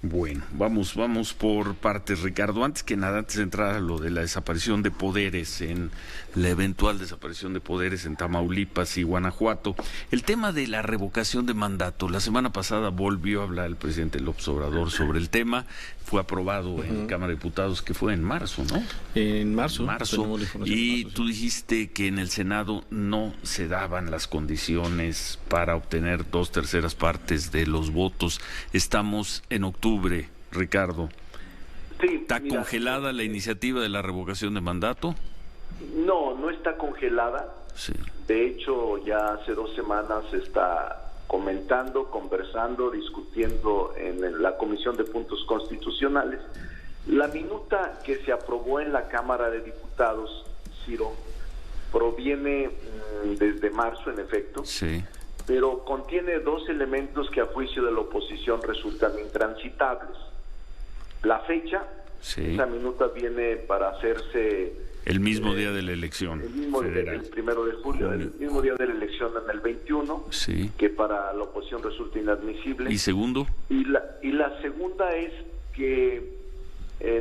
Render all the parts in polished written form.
Bueno, vamos por partes, Ricardo. Antes que nada, antes de entrar a lo de la desaparición de poderes, en la eventual desaparición de poderes en Tamaulipas y Guanajuato, el tema de la revocación de mandato. La semana pasada volvió a hablar el presidente López Obrador sobre el tema. Fue aprobado en Cámara de Diputados, que fue en marzo, ¿no? En marzo. Y tú dijiste que en el Senado no se daban las condiciones para obtener 2/3 partes de los votos. Estamos en octubre, Ricardo. Sí, ¿Está congelada la iniciativa de la revocación de mandato? No está congelada. Sí. De hecho, ya hace 2 semanas se está comentando, conversando, discutiendo en la Comisión de Puntos Constitucionales. La minuta que se aprobó en la Cámara de Diputados, Ciro, proviene desde marzo, en efecto, Sí. pero contiene 2 elementos que a juicio de la oposición resultan intransitables. La fecha, Sí. esa minuta viene para hacerse El mismo día de la elección el mismo federal. el 1 de julio, el mismo día de la elección en el 21, Sí. que para la oposición resulta inadmisible. ¿Y segundo? Y la segunda es que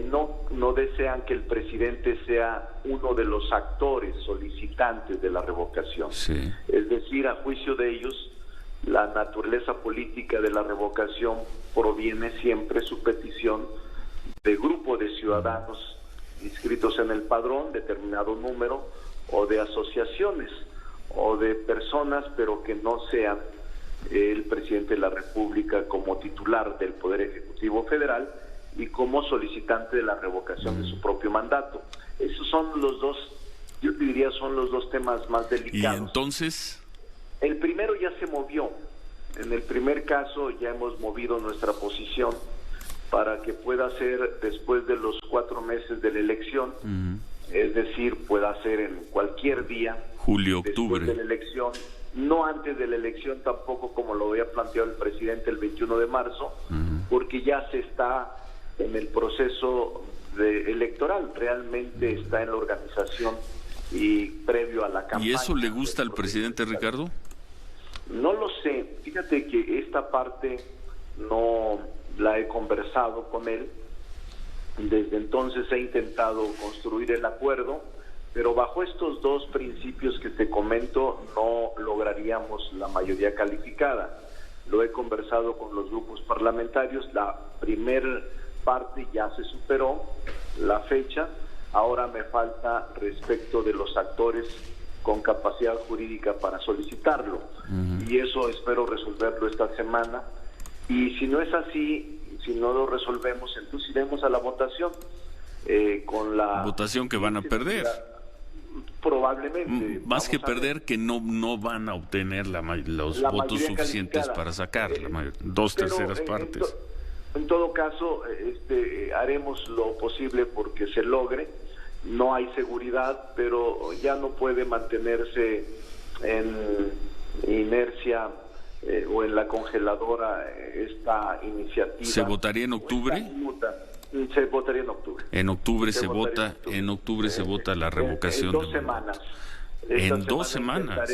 no desean que el presidente sea uno de los actores solicitantes de la revocación. Sí. Es decir, a juicio de ellos, la naturaleza política de la revocación proviene siempre, su petición, de grupo de ciudadanos inscritos en el padrón, determinado número, o de asociaciones, o de personas, pero que no sean el presidente de la República como titular del Poder Ejecutivo Federal y como solicitante de la revocación de su propio mandato. Esos son los dos, yo diría, son los 2 temas más delicados. ¿Y entonces? El primero ya se movió. En el primer caso ya hemos movido nuestra posición para que pueda ser después de los 4 meses de la elección, es decir, pueda ser en cualquier día, Julio, octubre. después de la elección, no antes de la elección tampoco, como lo había planteado el presidente el 21 de marzo, porque ya se está en el proceso electoral, realmente está en la organización y previo a la campaña. ¿Y eso le gusta al presidente, Ricardo? No lo sé, fíjate que esta parte no la he conversado con él. Desde entonces he intentado construir el acuerdo, pero bajo estos 2 principios que te comento no lograríamos la mayoría calificada. Lo he conversado con los grupos parlamentarios, la primer parte ya se superó, la fecha, ahora me falta respecto de los actores con capacidad jurídica para solicitarlo, y eso espero resolverlo esta semana. Y si no es así, si no lo resolvemos, entonces iremos a la votación con la votación que van a perder. Probablemente. Más que perder, que no van a obtener los votos suficientes para sacar 2/3 partes. En todo caso, haremos lo posible porque se logre. No hay seguridad, pero ya no puede mantenerse en inercia o en la congeladora esta iniciativa. ¿Se votaría en octubre? Se votaría en octubre. En octubre se vota la revocación. En 2 semanas. ¿En 2 semanas?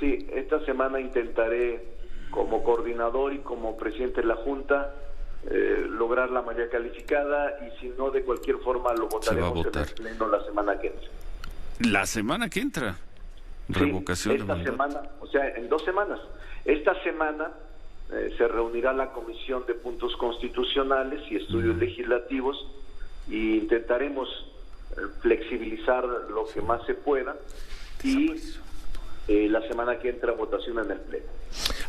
Sí, esta semana intentaré, como coordinador y como presidente de la Junta, lograr la mayoría calificada, y si no, de cualquier forma lo votaremos en el pleno la semana que entra. ¿La semana que entra? Revocación de mandato. Esta semana, o sea, en 2 semanas. Esta semana se reunirá la Comisión de Puntos Constitucionales y Estudios Legislativos, y intentaremos flexibilizar lo que más se pueda, y la semana que entra votación en el pleno.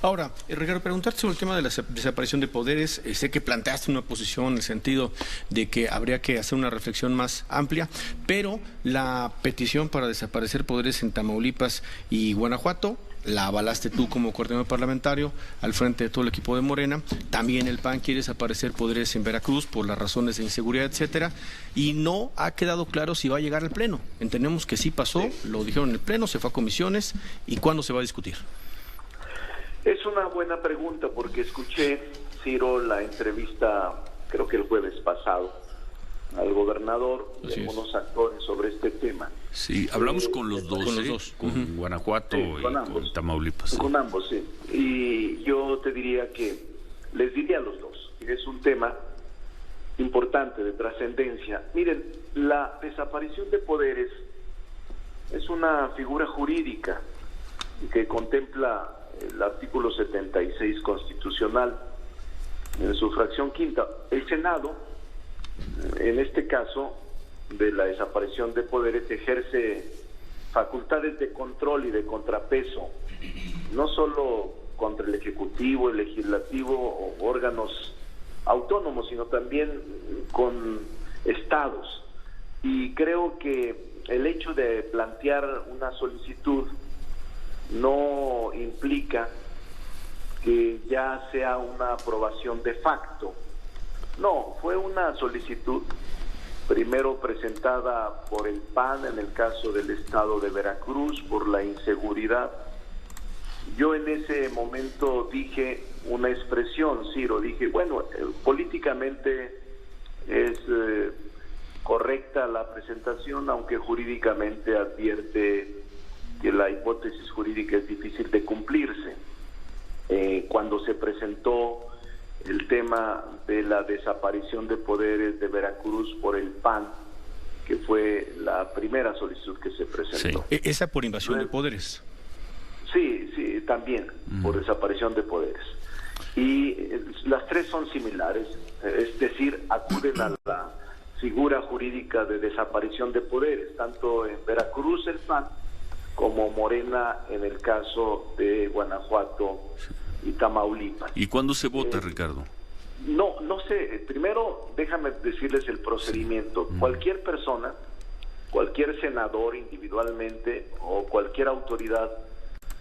Ahora, Ricardo, preguntarte sobre el tema de la desaparición de poderes. Sé que planteaste una posición en el sentido de que habría que hacer una reflexión más amplia, pero la petición para desaparecer poderes en Tamaulipas y Guanajuato la avalaste tú como coordinador parlamentario al frente de todo el equipo de Morena. También el PAN quiere desaparecer poderes en Veracruz por las razones de inseguridad, etcétera, y no ha quedado claro si va a llegar al pleno. Entendemos que sí pasó, lo dijeron en el pleno, se fue a comisiones, ¿y cuándo se va a discutir? Es una buena pregunta, porque escuché, Ciro, la entrevista, creo que el jueves pasado, al gobernador y algunos actores sobre este tema. Sí, hablamos con los dos, con Guanajuato y con Tamaulipas. Con ambos, sí. Y yo te diría que les diría a los dos, es un tema importante, de trascendencia. Miren, la desaparición de poderes es una figura jurídica que contempla el artículo 76 constitucional en su fracción quinta. El Senado, en este caso de la desaparición de poderes, ejerce facultades de control y de contrapeso, no solo contra el Ejecutivo, el Legislativo o órganos autónomos, sino también con estados. Y creo que el hecho de plantear una solicitud no implica que ya sea una aprobación de facto. No, fue una solicitud primero presentada por el PAN en el caso del estado de Veracruz por la inseguridad. Yo en ese momento dije una expresión, Ciro, dije, bueno, políticamente es correcta la presentación, aunque jurídicamente advierte que la hipótesis jurídica es difícil de cumplirse. Cuando se presentó el tema de la desaparición de poderes de Veracruz por el PAN, que fue la primera solicitud que se presentó. Sí. ¿Esa por invasión de poderes? Sí, también, por desaparición de poderes. Y las tres son similares, es decir, acuden a la figura jurídica de desaparición de poderes, tanto en Veracruz el PAN como Morena en el caso de Guanajuato y Tamaulipas. ¿Y cuándo se vota, Ricardo? No sé. Primero, déjame decirles el procedimiento. Sí. Cualquier persona, cualquier senador individualmente o cualquier autoridad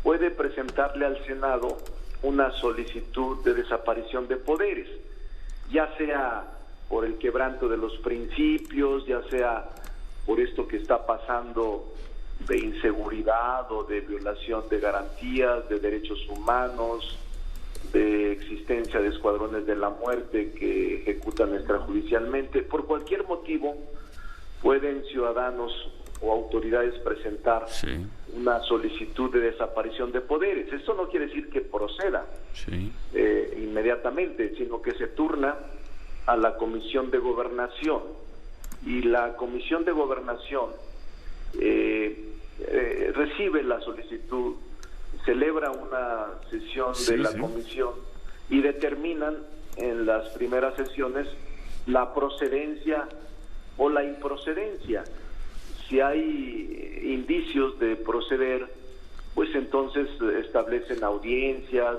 puede presentarle al Senado una solicitud de desaparición de poderes, ya sea por el quebranto de los principios, ya sea por esto que está pasando de inseguridad o de violación de garantías, de derechos humanos, de existencia de escuadrones de la muerte que ejecutan extrajudicialmente. Por cualquier motivo pueden ciudadanos o autoridades presentar una solicitud de desaparición de poderes. Esto no quiere decir que proceda inmediatamente, sino que se turna a la Comisión de Gobernación, y la Comisión de Gobernación recibe la solicitud, celebra una sesión de la comisión y determinan en las primeras sesiones la procedencia o la improcedencia. Si hay indicios de proceder, pues entonces establecen audiencias,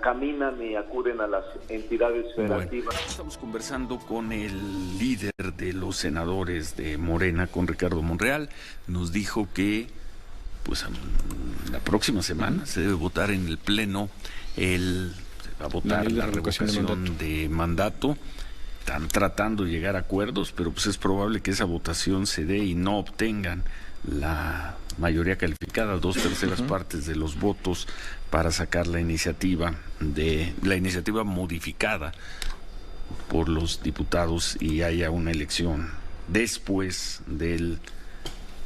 caminan y acuden a las entidades federativas. Bueno, estamos conversando con el líder de los senadores de Morena, con Ricardo Monreal. Nos dijo que pues la próxima semana se debe votar en el Pleno, se va a votar la revocación de mandato. Están tratando de llegar a acuerdos, pero pues es probable que esa votación se dé y no obtengan la mayoría calificada, 2/3 partes de los votos para sacar la iniciativa modificada por los diputados y haya una elección después del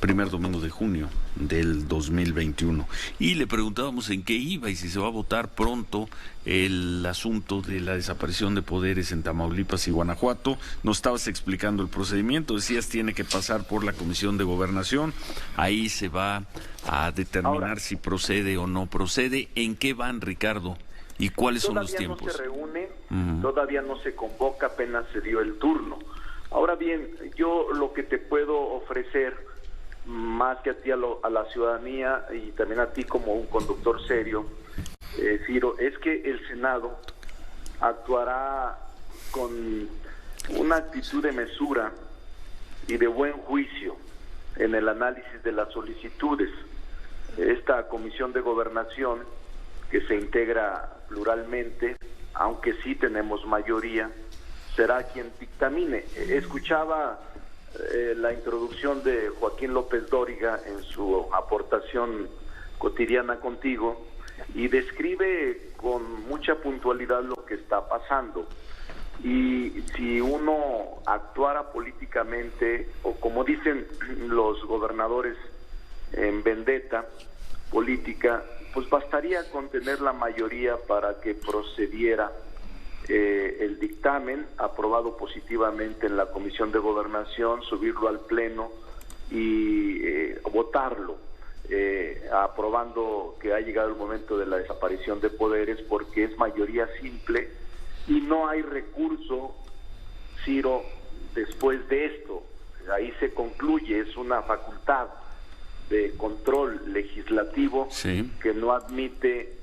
primer domingo de junio del 2021. Y le preguntábamos en qué iba y si se va a votar pronto el asunto de la desaparición de poderes en Tamaulipas y Guanajuato. Nos estabas explicando el procedimiento, decías tiene que pasar por la Comisión de Gobernación, ahí se va a determinar si procede o no procede. ¿En qué van, Ricardo? ¿Y cuáles son los tiempos? Todavía no se reúne, todavía no se convoca, apenas se dio el turno. Ahora bien, yo lo que te puedo ofrecer, más que a ti, a la ciudadanía y también a ti como un conductor serio, Ciro, es que el Senado actuará con una actitud de mesura y de buen juicio en el análisis de las solicitudes. Esta Comisión de Gobernación, que se integra pluralmente, aunque sí tenemos mayoría, será quien dictamine. Escuchaba la introducción de Joaquín López Dóriga en su aportación cotidiana contigo y describe con mucha puntualidad lo que está pasando. Y si uno actuara políticamente, o como dicen los gobernadores, en vendetta política, pues bastaría con tener la mayoría para que procediera el dictamen aprobado positivamente en la Comisión de Gobernación, subirlo al Pleno y votarlo, aprobando que ha llegado el momento de la desaparición de poderes, porque es mayoría simple y no hay recurso, Ciro, después de esto. Ahí se concluye, es una facultad de control legislativo que no admite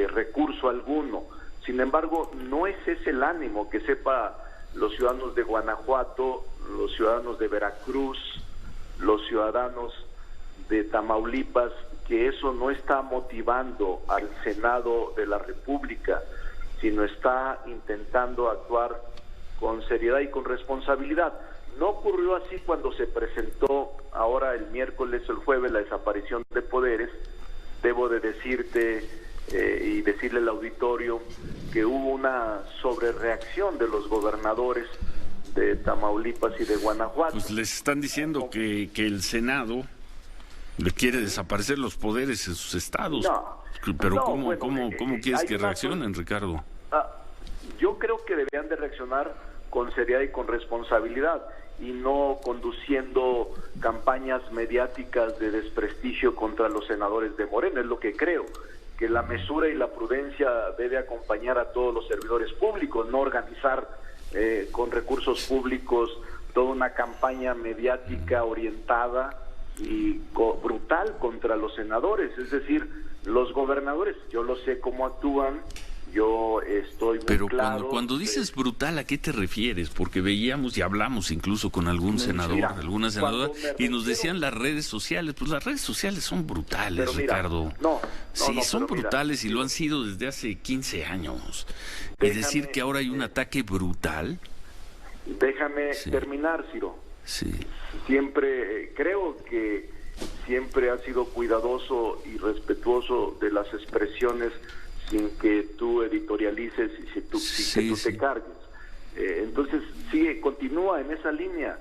recurso alguno. Sin embargo, no es ese el ánimo, que sepa los ciudadanos de Guanajuato, los ciudadanos de Veracruz, los ciudadanos de Tamaulipas, que eso no está motivando al Senado de la República, sino está intentando actuar con seriedad y con responsabilidad. No ocurrió así cuando se presentó ahora el miércoles o el jueves la desaparición de poderes. Debo de decirte y decirle al auditorio que hubo una sobrereacción de los gobernadores de Tamaulipas y de Guanajuato. Pues les están diciendo que el Senado le quiere desaparecer los poderes en sus estados. Pero no, ¿cómo quieres que reaccionen, Ricardo? Yo creo que deberían de reaccionar con seriedad y con responsabilidad, y no conduciendo campañas mediáticas de desprestigio contra los senadores de Morena. Es lo que creo, que la mesura y la prudencia debe acompañar a todos los servidores públicos, no organizar con recursos públicos toda una campaña mediática orientada y brutal contra los senadores. Es decir, los gobernadores, yo lo sé cómo actúan. Yo estoy muy Pero claro. cuando dices brutal, ¿a qué te refieres? Porque veíamos y hablamos incluso con algún senador, alguna senadora, y nos decían las redes sociales. Pues las redes sociales son brutales, Ricardo. Son brutales y lo han sido desde hace 15 años. Y decir que ahora hay un ataque brutal. Déjame terminar, Ciro. Sí. Creo que siempre has sido cuidadoso y respetuoso de las expresiones, sin que tú editorialices y sin que tú te cargues. Entonces, continúa en esa línea.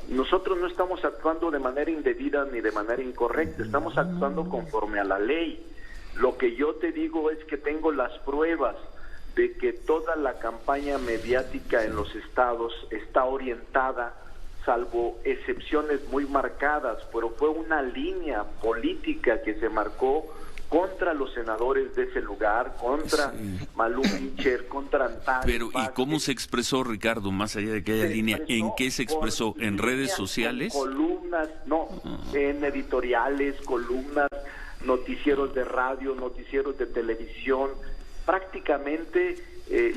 Nosotros no estamos actuando de manera indebida ni de manera incorrecta, estamos actuando conforme a la ley. Lo que yo te digo es que tengo las pruebas de que toda la campaña mediática en los estados está orientada, salvo excepciones muy marcadas, pero fue una línea política que se marcó contra los senadores de ese lugar, contra Malú Micher, contra Antares. Pero, ¿y cómo se expresó, Ricardo, más allá de que haya línea? ¿En qué se expresó? ¿En redes sociales? En columnas, en editoriales, columnas, noticieros de radio, noticieros de televisión, prácticamente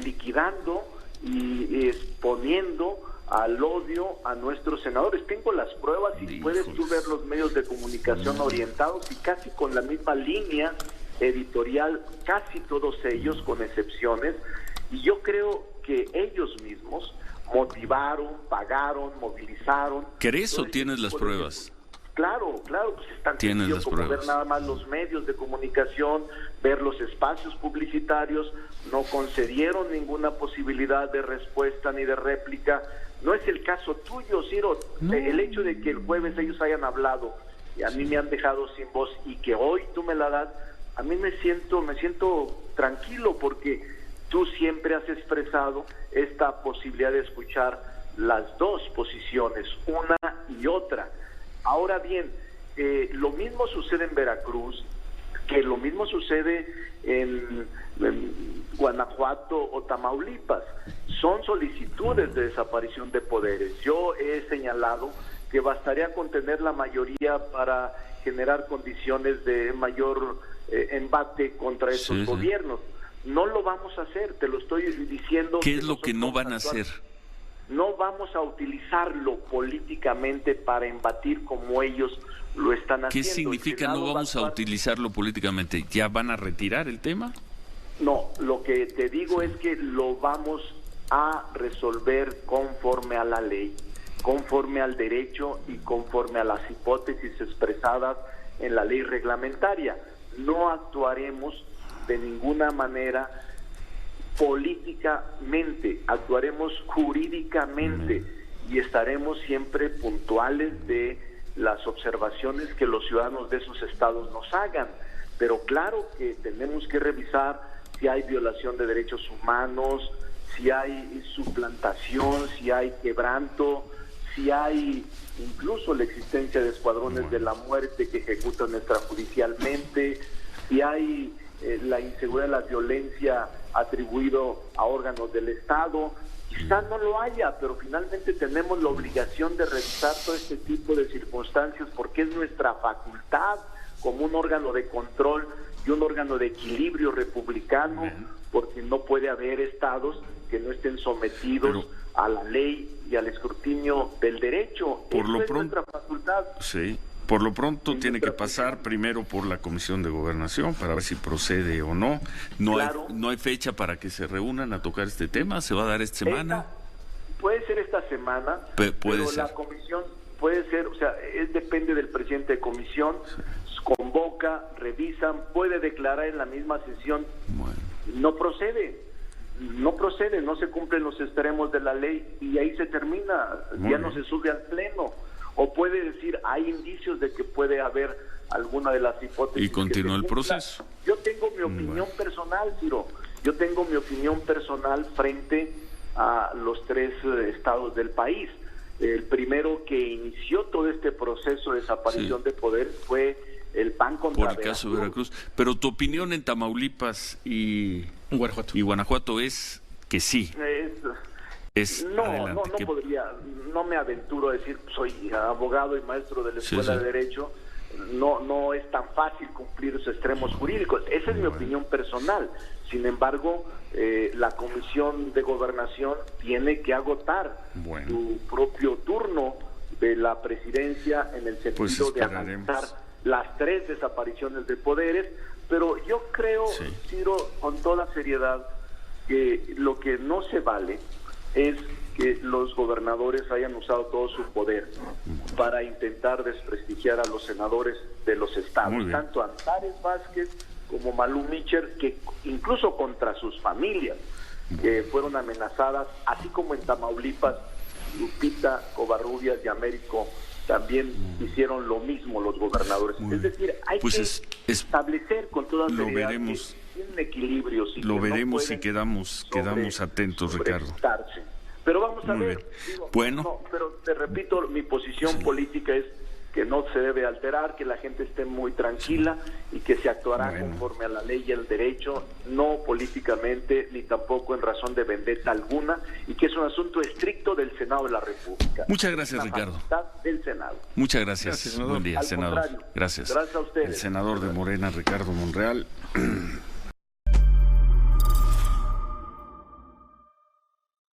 liquidando y exponiendo al odio a nuestros senadores. Tengo las pruebas y puedes tú ver los medios de comunicación orientados y casi con la misma línea editorial, casi todos ellos, con excepciones, y yo creo que ellos mismos motivaron, pagaron, movilizaron. ¿Crees o tienes las pruebas? Claro, pues es tan sencillo como ver nada más los medios de comunicación, ver los espacios publicitarios. No concedieron ninguna posibilidad de respuesta ni de réplica. No es el caso tuyo, Ciro. El hecho de que el jueves ellos hayan hablado y a mí me han dejado sin voz y que hoy tú me la das, a mí me siento tranquilo, porque tú siempre has expresado esta posibilidad de escuchar las dos posiciones, una y otra. Ahora bien, lo mismo sucede en Veracruz, que lo mismo sucede en Guanajuato o Tamaulipas. Son solicitudes de desaparición de poderes. Yo he señalado que bastaría con tener la mayoría para generar condiciones de mayor embate contra esos gobiernos. No lo vamos a hacer, te lo estoy diciendo. ¿Qué es lo que no van a hacer? No vamos a utilizarlo políticamente para embatir como ellos lo están haciendo. ¿Qué significa no vamos a utilizarlo políticamente? ¿Ya van a retirar el tema? No, lo que te digo es que lo vamos a resolver conforme a la ley, conforme al derecho y conforme a las hipótesis expresadas en la ley reglamentaria. No actuaremos de ninguna manera políticamente, actuaremos jurídicamente y estaremos siempre puntuales de las observaciones que los ciudadanos de esos estados nos hagan. pero claro que tenemos que revisar si hay violación de derechos humanos, si hay suplantación, si hay quebranto, si hay incluso la existencia de escuadrones de la muerte que ejecutan extrajudicialmente, si hay la inseguridad, la violencia atribuido a órganos del Estado. Quizás no lo haya, pero finalmente tenemos la obligación de revisar todo este tipo de circunstancias porque es nuestra facultad como un órgano de control y un órgano de equilibrio republicano, porque no puede haber estados que no estén sometidos a la ley y al escrutinio del derecho. Por lo es pronto, nuestra facultad. Sí, por lo pronto tiene que pasar primero por la Comisión de Gobernación para ver si procede o no. No hay fecha para que se reúnan a tocar este tema. ¿Se va a dar esta semana? Puede ser esta semana, pero la comisión puede ser, o sea, depende del presidente de comisión, convoca, revisan, puede declarar en la misma sesión, no procede, no se cumplen los extremos de la ley y ahí se termina, no se sube al pleno. O puede decir, hay indicios de que puede haber alguna de las hipótesis. Y continúa el proceso. Yo tengo mi opinión personal, Ciro. Yo tengo mi opinión personal frente a los 3 estados del país. El primero que inició todo este proceso de desaparición de poder fue el PAN contra Por el caso de Veracruz. Pero tu opinión en Tamaulipas y Guanajuato es que sí. No me aventuro a decir, soy abogado y maestro de la Escuela de Derecho, no es tan fácil cumplir esos extremos jurídicos. Esa es mi opinión personal. Sin embargo, la Comisión de Gobernación tiene que agotar su propio turno de la presidencia en el sentido de analizar las 3 desapariciones de poderes, pero yo creo, Ciro, con toda seriedad, que lo que no se vale es que los gobernadores hayan usado todo su poder para intentar desprestigiar a los senadores de los estados, tanto Antares Vázquez como Malú Micher, que incluso contra sus familias que fueron amenazadas, así como en Tamaulipas, Lupita, Covarrubias y Américo también hicieron lo mismo los gobernadores. Es decir, hay que establecer con toda seriedad un equilibrio. Lo veremos y quedamos atentos, Ricardo. Pero vamos a ver. Pero te repito, mi posición política es que no se debe alterar, que la gente esté muy tranquila y que se actuará conforme a la ley y el derecho, no políticamente ni tampoco en razón de vendetta alguna, y que es un asunto estricto del Senado de la República. Muchas gracias, Ricardo. Del Senado. Muchas gracias. Buen día, senador. Gracias. Gracias a ustedes. El senador de Morena, Ricardo Monreal.